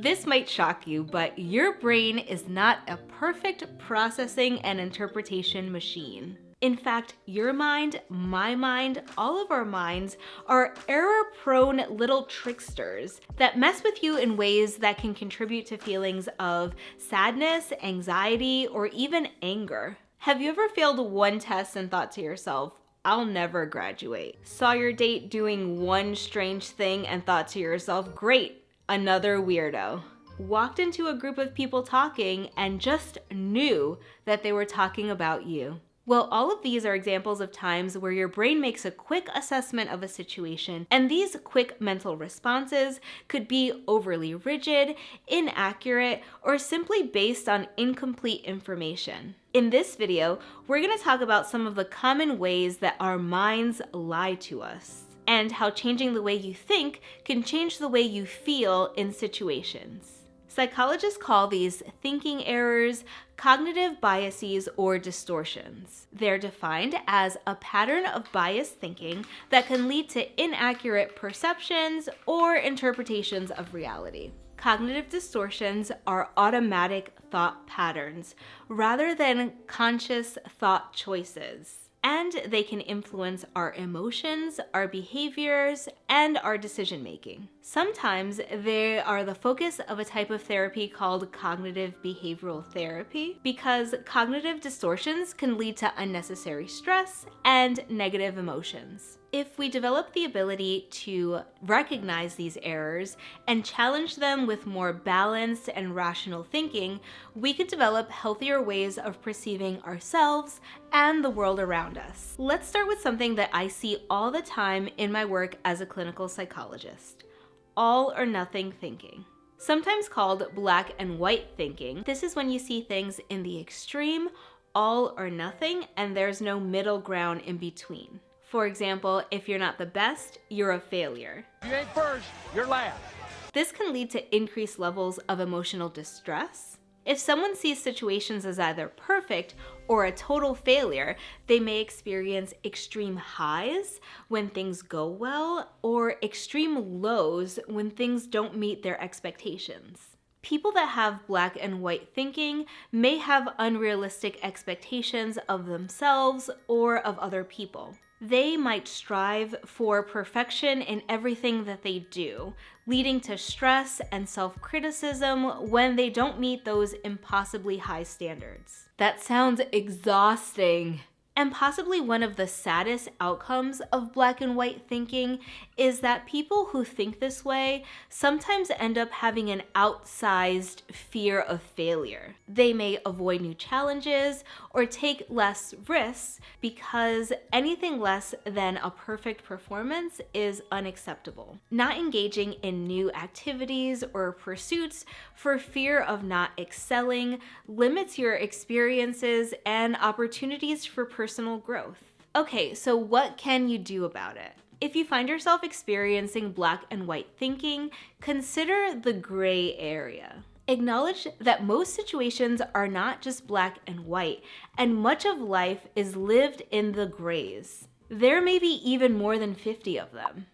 This might shock you, but your brain is not a perfect processing and interpretation machine. In fact, your mind, my mind, all of our minds are error-prone little tricksters that mess with you in ways that can contribute to feelings of sadness, anxiety, or even anger. Have you ever failed one test and thought to yourself, I'll never graduate? Saw your date doing one strange thing and thought to yourself, great, another weirdo. Walked into a group of people talking and just knew that they were talking about you. Well, all of these are examples of times where your brain makes a quick assessment of a situation, and these quick mental responses could be overly rigid, inaccurate, or simply based on incomplete information. In this video, we're going to talk about some of the common ways that our minds lie to us, and how changing the way you think can change the way you feel in situations. Psychologists call these thinking errors, cognitive biases, or distortions. They're defined as a pattern of biased thinking that can lead to inaccurate perceptions or interpretations of reality. Cognitive distortions are automatic thought patterns rather than conscious thought choices. And they can influence our emotions, our behaviors, and our decision making. Sometimes they are the focus of a type of therapy called cognitive behavioral therapy, because cognitive distortions can lead to unnecessary stress and negative emotions. If we develop the ability to recognize these errors and challenge them with more balanced and rational thinking, we could develop healthier ways of perceiving ourselves and the world around us. Let's start with something that I see all the time in my work as a clinical psychologist: all or nothing thinking. Sometimes called black and white thinking, this is when you see things in the extreme, all or nothing, and there's no middle ground in between. For example, if you're not the best, you're a failure. If you ain't first, you're last. This can lead to increased levels of emotional distress. If someone sees situations as either perfect or a total failure, they may experience extreme highs when things go well, or extreme lows when things don't meet their expectations. People that have black and white thinking may have unrealistic expectations of themselves or of other people. They might strive for perfection in everything that they do, leading to stress and self-criticism when they don't meet those impossibly high standards. That sounds exhausting. And possibly one of the saddest outcomes of black and white thinking is that people who think this way sometimes end up having an outsized fear of failure. They may avoid new challenges or take less risks because anything less than a perfect performance is unacceptable. Not engaging in new activities or pursuits for fear of not excelling limits your experiences and opportunities for personal growth. Okay, so what can you do about it? If you find yourself experiencing black and white thinking, consider the gray area. Acknowledge that most situations are not just black and white, and much of life is lived in the grays. There may be even more than 50 of them.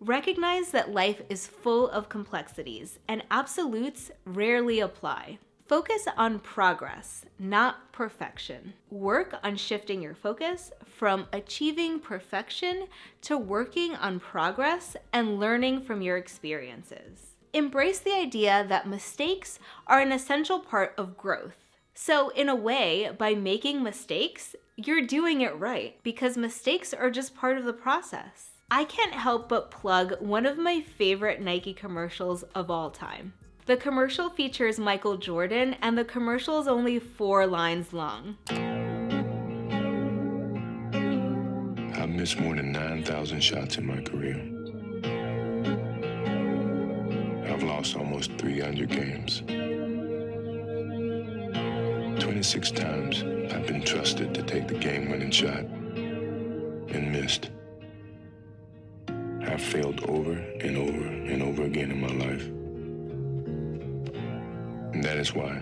Recognize that life is full of complexities, and absolutes rarely apply. Focus on progress, not perfection. Work on shifting your focus from achieving perfection to working on progress and learning from your experiences. Embrace the idea that mistakes are an essential part of growth. So in a way, by making mistakes, you're doing it right, because mistakes are just part of the process. I can't help but plug one of my favorite Nike commercials of all time. The commercial features Michael Jordan, and the commercial is only 4 lines long. I've missed more than 9,000 shots in my career. I've lost almost 300 games. 26 times I've been trusted to take the game-winning shot and missed. I've failed over and over and over again in my life. And that is why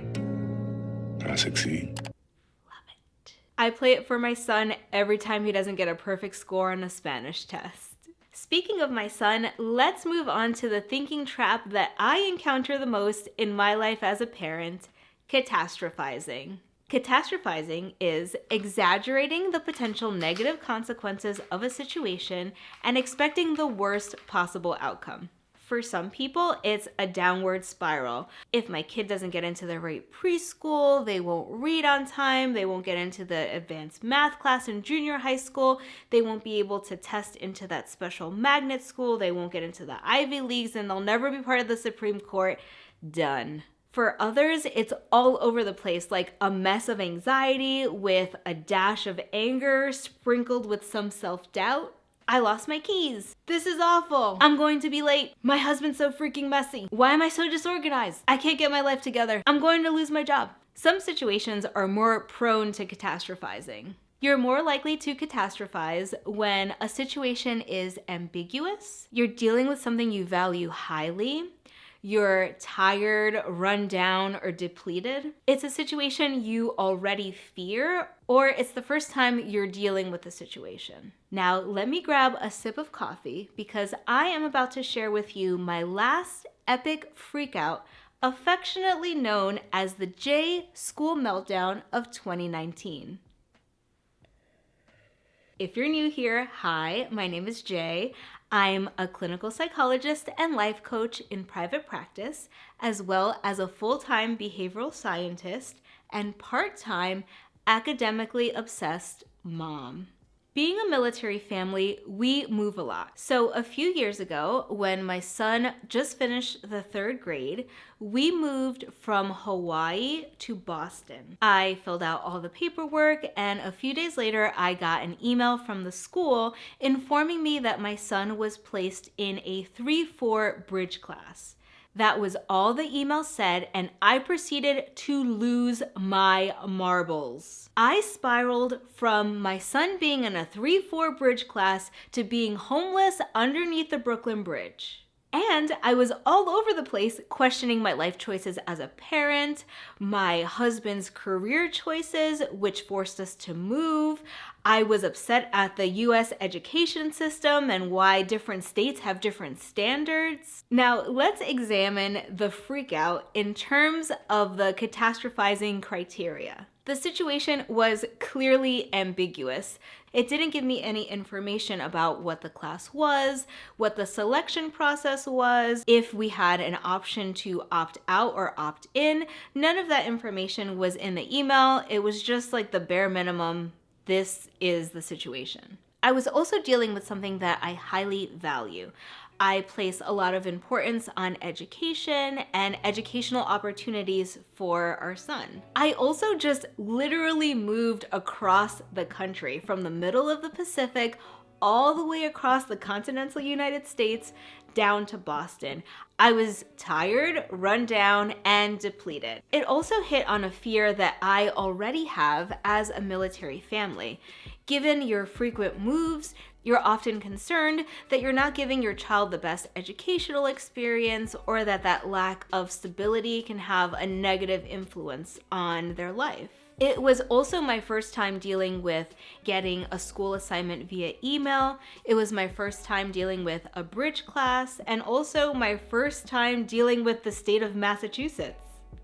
I succeed. Love it. I play it for my son every time he doesn't get a perfect score on a Spanish test. Speaking of my son, let's move on to the thinking trap that I encounter the most in my life as a parent, catastrophizing. Catastrophizing is exaggerating the potential negative consequences of a situation and expecting the worst possible outcome. For some people, it's a downward spiral. If my kid doesn't get into the right preschool, they won't read on time, they won't get into the advanced math class in junior high school, they won't be able to test into that special magnet school, they won't get into the Ivy Leagues, and they'll never be part of the Supreme Court. Done. For others, it's all over the place, like a mess of anxiety with a dash of anger sprinkled with some self-doubt. I lost my keys. This is awful. I'm going to be late. My husband's so freaking messy. Why am I so disorganized? I can't get my life together. I'm going to lose my job. Some situations are more prone to catastrophizing. You're more likely to catastrophize when a situation is ambiguous, you're dealing with something you value highly, you're tired, run down, or depleted. It's a situation you already fear, or it's the first time you're dealing with the situation. Now, let me grab a sip of coffee because I am about to share with you my last epic freakout, affectionately known as the J School Meltdown of 2019. If you're new here, hi, my name is Jay. I'm a clinical psychologist and life coach in private practice, as well as a full-time behavioral scientist and part-time academically obsessed mom. Being a military family, we move a lot. So a few years ago, when my son just finished the 3rd grade, we moved from Hawaii to Boston. I filled out all the paperwork, and a few days later, I got an email from the school informing me that my son was placed in a 3-4 bridge class. That was all the email said, and I proceeded to lose my marbles. I spiraled from my son being in a 3-4 bridge class to being homeless underneath the Brooklyn Bridge. And I was all over the place questioning my life choices as a parent, my husband's career choices, which forced us to move. I was upset at the US education system and why different states have different standards. Now, let's examine the freakout in terms of the catastrophizing criteria. The situation was clearly ambiguous. It didn't give me any information about what the class was, what the selection process was, if we had an option to opt out or opt in. None of that information was in the email. It was just like the bare minimum. This is the situation. I was also dealing with something that I highly value. I place a lot of importance on education and educational opportunities for our son. I also just literally moved across the country from the middle of the Pacific all the way across the continental United States down to Boston. I was tired, run down, and depleted. It also hit on a fear that I already have as a military family. Given your frequent moves, you're often concerned that you're not giving your child the best educational experience, or that lack of stability can have a negative influence on their life. It was also my first time dealing with getting a school assignment via email. It was my first time dealing with a bridge class, and also my first time dealing with the state of Massachusetts.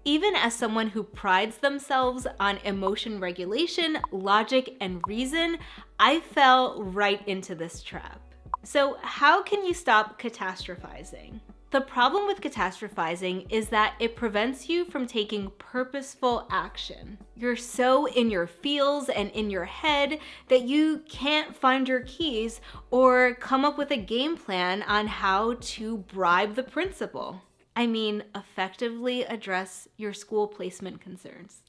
Even as someone who prides themselves on emotion regulation, logic, and reason, I fell right into this trap. So how can you stop catastrophizing? The problem with catastrophizing is that it prevents you from taking purposeful action. You're so in your feels and in your head that you can't find your keys or come up with a game plan on how to bribe the principal. I mean, effectively address your school placement concerns.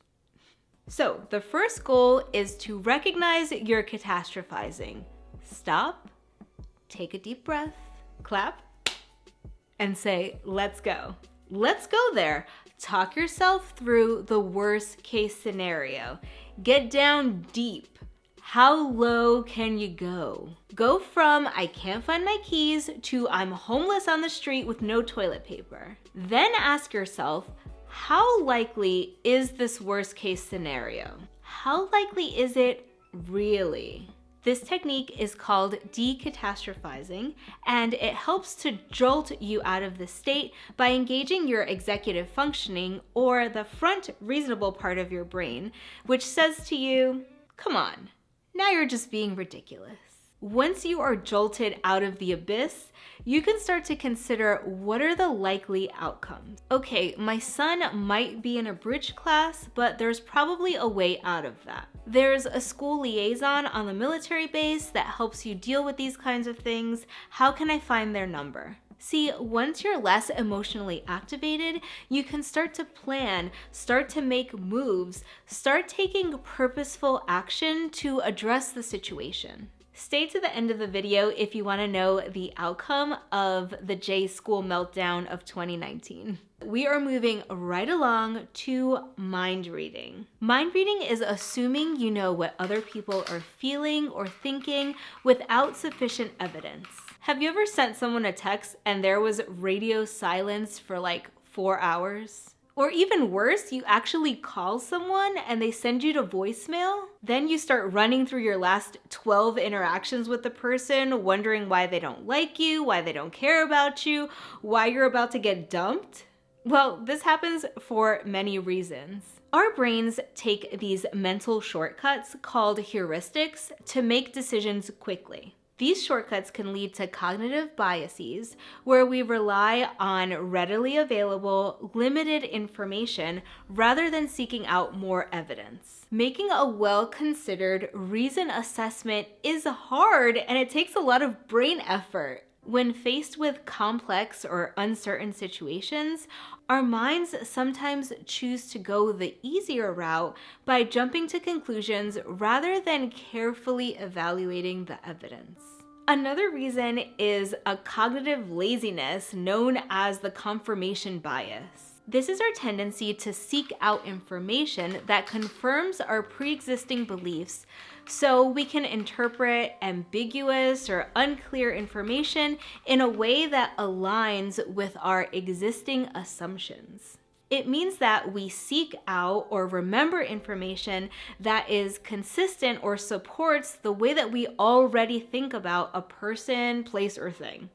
So the first goal is to recognize you're catastrophizing. Stop, take a deep breath, clap, and say, let's go. Let's go there. Talk yourself through the worst case scenario. Get down deep. How low can you go? Go from I can't find my keys to I'm homeless on the street with no toilet paper. Then ask yourself, how likely is this worst case scenario? How likely is it really? This technique is called decatastrophizing, and it helps to jolt you out of this state by engaging your executive functioning, or the front reasonable part of your brain, which says to you, come on, now you're just being ridiculous. Once you are jolted out of the abyss, you can start to consider what are the likely outcomes. Okay, my son might be in a bridge class, but there's probably a way out of that. There's a school liaison on the military base that helps you deal with these kinds of things. How can I find their number? See, once you're less emotionally activated, you can start to plan, start to make moves, start taking purposeful action to address the situation. Stay to the end of the video if you want to know the outcome of the J School meltdown of 2019. We are moving right along to mind reading. Mind reading is assuming you know what other people are feeling or thinking without sufficient evidence. Have you ever sent someone a text and there was radio silence for like 4 hours? Or even worse, you actually call someone and they send you to voicemail. Then you start running through your last 12 interactions with the person, wondering why they don't like you, why they don't care about you, why you're about to get dumped. Well, this happens for many reasons. Our brains take these mental shortcuts called heuristics to make decisions quickly. These shortcuts can lead to cognitive biases where we rely on readily available, limited information rather than seeking out more evidence. Making a well-considered reason assessment is hard and it takes a lot of brain effort. When faced with complex or uncertain situations, our minds sometimes choose to go the easier route by jumping to conclusions rather than carefully evaluating the evidence. Another reason is a cognitive laziness known as the confirmation bias. This is our tendency to seek out information that confirms our pre-existing beliefs so we can interpret ambiguous or unclear information in a way that aligns with our existing assumptions. It means that we seek out or remember information that is consistent or supports the way that we already think about a person, place, or thing.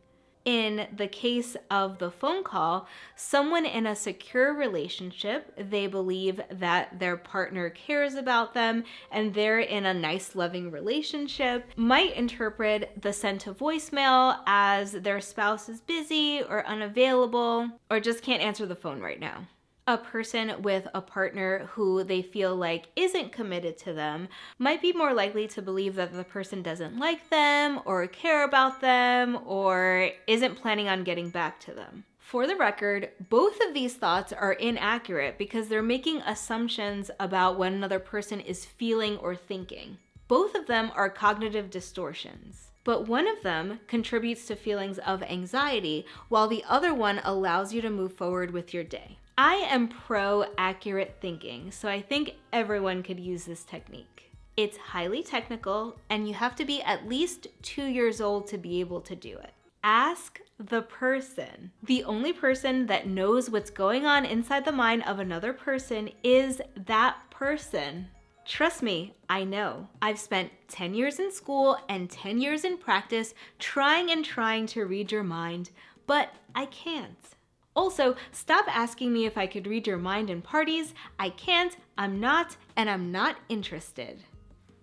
In the case of the phone call, someone in a secure relationship, they believe that their partner cares about them and they're in a nice, loving relationship, might interpret the sent to voicemail as their spouse is busy or unavailable or just can't answer the phone right now. A person with a partner who they feel like isn't committed to them might be more likely to believe that the person doesn't like them or care about them or isn't planning on getting back to them. For the record, both of these thoughts are inaccurate because they're making assumptions about what another person is feeling or thinking. Both of them are cognitive distortions. But one of them contributes to feelings of anxiety while the other one allows you to move forward with your day. I am pro accurate thinking, so I think everyone could use this technique. It's highly technical, and you have to be at least 2 years old to be able to do it. Ask the person. The only person that knows what's going on inside the mind of another person is that person. Trust me, I know. I've spent 10 years in school and 10 years in practice trying to read your mind, but I can't. Also, stop asking me if I could read your mind in parties. I can't, I'm not, and I'm not interested.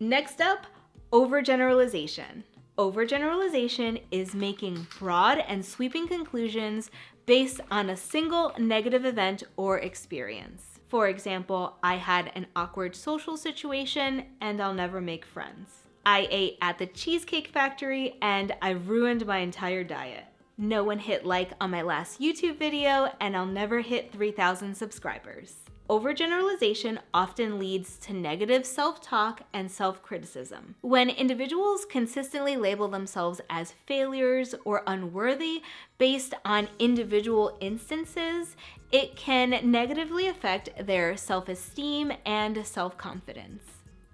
Next up, overgeneralization. Overgeneralization is making broad and sweeping conclusions based on a single negative event or experience. For example, I had an awkward social situation and I'll never make friends. I ate at the Cheesecake Factory and I ruined my entire diet. No one hit like on my last YouTube video and I'll never hit 3,000 subscribers. Overgeneralization often leads to negative self-talk and self-criticism. When individuals consistently label themselves as failures or unworthy based on individual instances, it can negatively affect their self-esteem and self-confidence.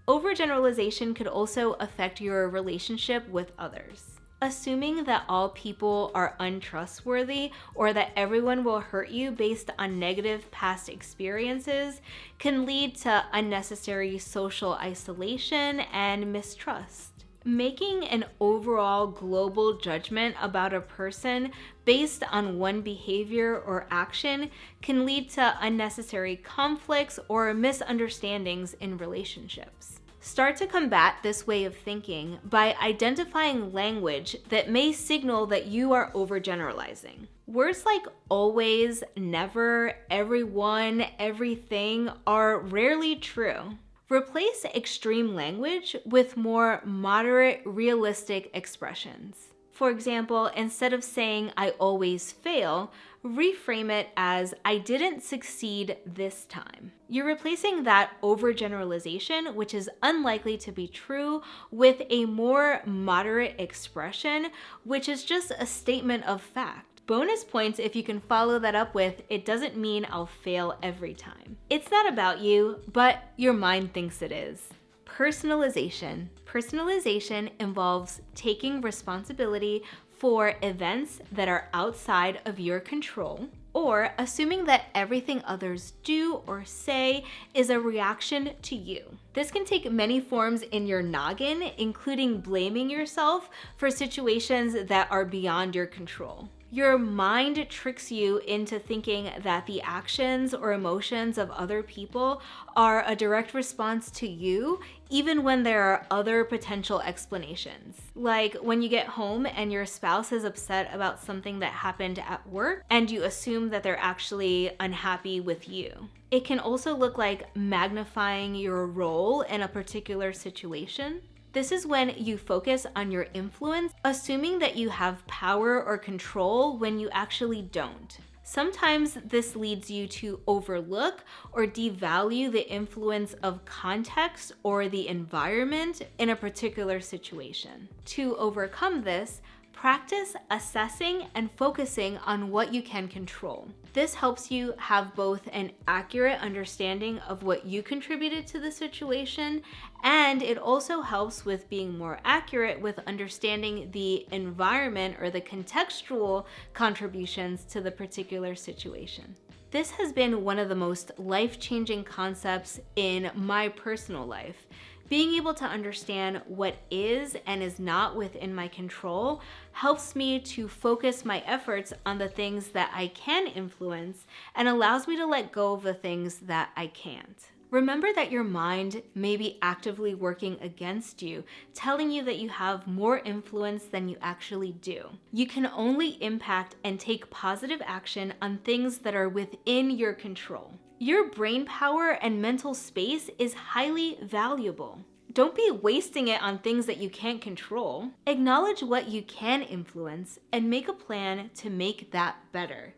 Overgeneralization could also affect your relationship with others. Assuming that all people are untrustworthy or that everyone will hurt you based on negative past experiences can lead to unnecessary social isolation and mistrust. Making an overall global judgment about a person based on one behavior or action can lead to unnecessary conflicts or misunderstandings in relationships. Start to combat this way of thinking by identifying language that may signal that you are overgeneralizing. Words like always, never, everyone, everything are rarely true. Replace extreme language with more moderate, realistic expressions. For example, instead of saying I always fail, reframe it as I didn't succeed this time. You're replacing that overgeneralization, which is unlikely to be true, with a more moderate expression, which is just a statement of fact. Bonus points if you can follow that up with, it doesn't mean I'll fail every time. It's not about you, but your mind thinks it is. Personalization. Personalization involves taking responsibility for events that are outside of your control, or assuming that everything others do or say is a reaction to you. This can take many forms in your noggin, including blaming yourself for situations that are beyond your control. Your mind tricks you into thinking that the actions or emotions of other people are a direct response to you, even when there are other potential explanations. Like when you get home and your spouse is upset about something that happened at work and you assume that they're actually unhappy with you. It can also look like magnifying your role in a particular situation. This is when you focus on your influence, assuming that you have power or control when you actually don't. Sometimes this leads you to overlook or devalue the influence of context or the environment in a particular situation. To overcome this, practice assessing and focusing on what you can control. This helps you have both an accurate understanding of what you contributed to the situation, and it also helps with being more accurate with understanding the environment or the contextual contributions to the particular situation. This has been one of the most life-changing concepts in my personal life. Being able to understand what is and is not within my control helps me to focus my efforts on the things that I can influence and allows me to let go of the things that I can't. Remember that your mind may be actively working against you, telling you that you have more influence than you actually do. You can only impact and take positive action on things that are within your control. Your brain power and mental space is highly valuable. Don't be wasting it on things that you can't control. Acknowledge what you can influence and make a plan to make that better.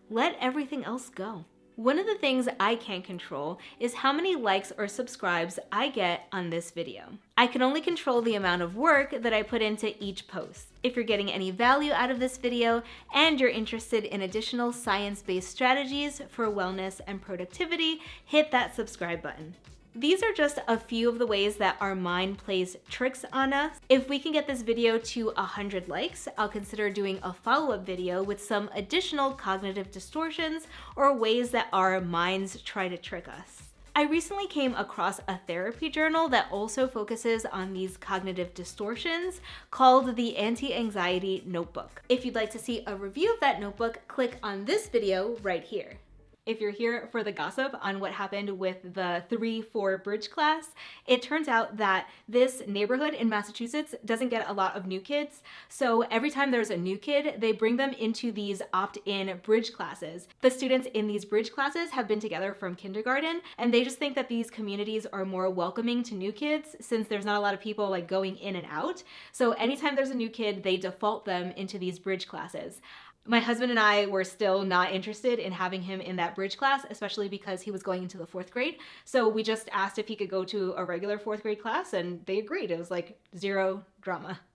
Let everything else go. One of the things I can't control is how many likes or subscribes I get on this video. I can only control the amount of work that I put into each post. If you're getting any value out of this video and you're interested in additional science-based strategies for wellness and productivity, hit that subscribe button. These are just a few of the ways that our mind plays tricks on us. If we can get this video to 100 likes, I'll consider doing a follow-up video with some additional cognitive distortions or ways that our minds try to trick us. I recently came across a therapy journal that also focuses on these cognitive distortions called the Anti-Anxiety Notebook. If you'd like to see a review of that notebook, click on this video right here. If you're here for the gossip on what happened with the 3-4 bridge class, it turns out that this neighborhood in Massachusetts doesn't get a lot of new kids. So every time there's a new kid, they bring them into these opt-in bridge classes. The students in these bridge classes have been together from kindergarten, and they just think that these communities are more welcoming to new kids since there's not a lot of people like going in and out. So anytime there's a new kid, they default them into these bridge classes. My husband and I were still not interested in having him in that bridge class, especially because he was going into the 4th grade. So we just asked if he could go to a regular 4th grade class and they agreed. It was like zero drama.